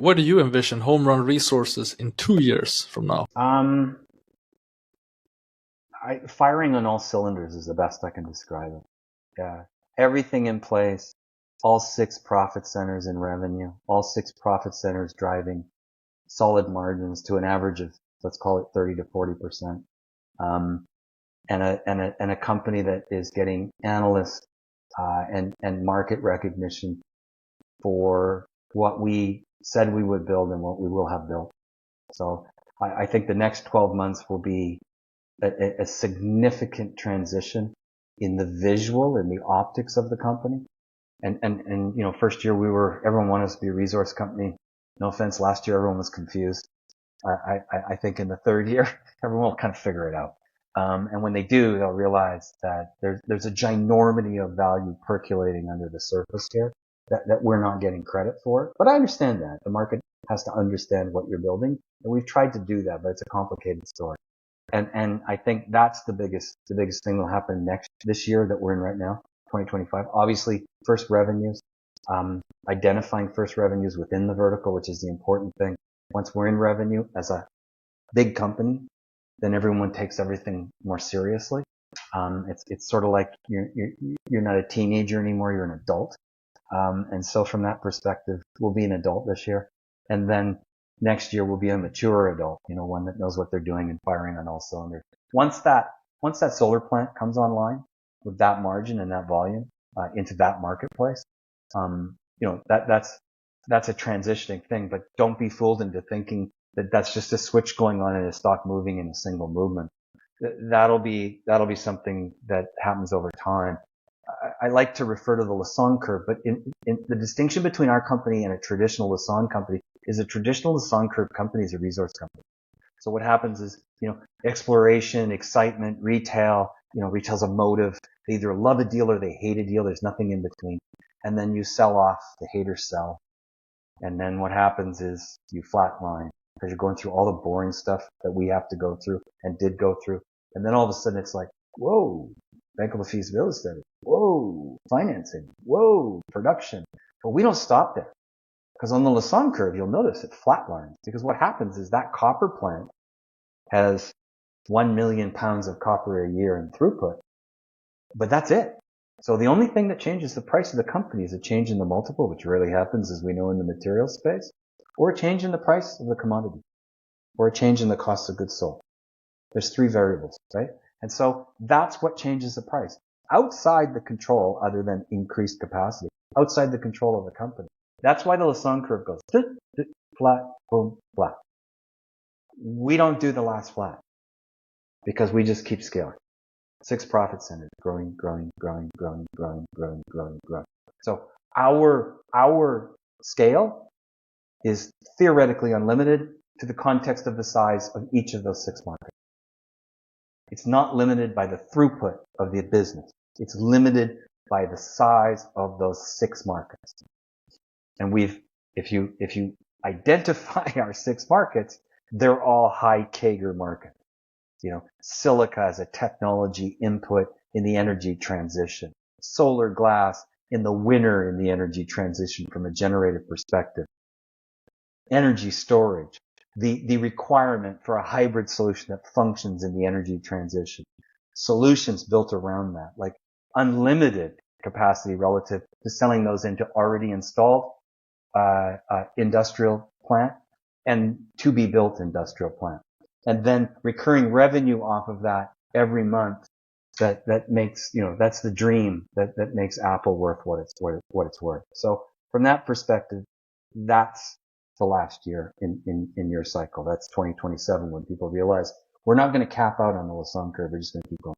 where do you envision Homerun Resources in 2 years from now? Firing on all cylinders is the best I can describe it. Yeah. Everything in place, all 6 profit centers in revenue, all 6 profit centers driving solid margins to an average of, let's call it 30 to 40%. And a company that is getting analyst, and market recognition for what we said we would build and what we will have built. So I think the next 12 months will be a significant transition in the visual and the optics of the company. And first year everyone wanted us to be a resource company. No offense, last year everyone was confused. I think in the third year, everyone will kind of figure it out. And when they do, they'll realize that there's a ginormity of value percolating under the surface here that we're not getting credit for. But I understand that. The market has to understand what you're building. And we've tried to do that, but it's a complicated story. And I think that's the biggest thing that'll happen this year that we're in right now, 2025. Obviously, first revenues, identifying first revenues within the vertical, which is the important thing. Once we're in revenue as a big company, then everyone takes everything more seriously. It's sort of like you're not a teenager anymore, you're an adult. And so from that perspective, we'll be an adult this year. And then next year we'll be a mature adult, one that knows what they're doing and firing on all cylinders. Once that solar plant comes online with that margin and that volume, into that marketplace, that's a transitioning thing, but don't be fooled into thinking that that's just a switch going on and a stock moving in a single movement. That'll be something that happens over time. I like to refer to the Lassonde curve, but in the distinction between our company and a traditional Lassonde company is a traditional Lassonde curve company is a resource company. So what happens is, exploration, excitement, retail, retail's a motive. They either love a deal or they hate a deal. There's nothing in between. And then you sell off, the haters sell. And then what happens is you flatline because you're going through all the boring stuff that we have to go through and did go through. And then all of a sudden it's like, whoa, bankable feasibility study. Whoa, financing. Whoa, production. But we don't stop there. Because on the Lassonde curve, you'll notice it flatlines. Because what happens is that copper plant has 1 million pounds of copper a year in throughput. But that's it. So the only thing that changes the price of the company is a change in the multiple, which rarely happens, as we know, in the material space, or a change in the price of the commodity, or a change in the cost of goods sold. There's 3 variables, right? And so that's what changes the price. Outside the control, other than increased capacity, outside the control of the company. That's why the Lassonde curve goes flat, boom, flat. We don't do the last flat because we just keep scaling. 6 profit centers, growing. So our scale is theoretically unlimited to the context of the size of each of those 6 markets. It's not limited by the throughput of the business. It's limited by the size of those 6 markets. And if you identify our 6 markets, they're all high CAGR markets. Silica as a technology input in the energy transition. Solar glass in the winner in the energy transition from a generative perspective. Energy storage. The requirement for a hybrid solution that functions in the energy transition. Solutions built around that, like unlimited capacity relative to selling those into already installed industrial plant and to be built industrial plant. And then recurring revenue off of that every month that makes, that's the dream that makes Apple worth what it's worth. So from that perspective, that's the last year in your cycle. That's 2027 when people realize we're not going to cap out on the Lassonde curve. We're just going to keep going.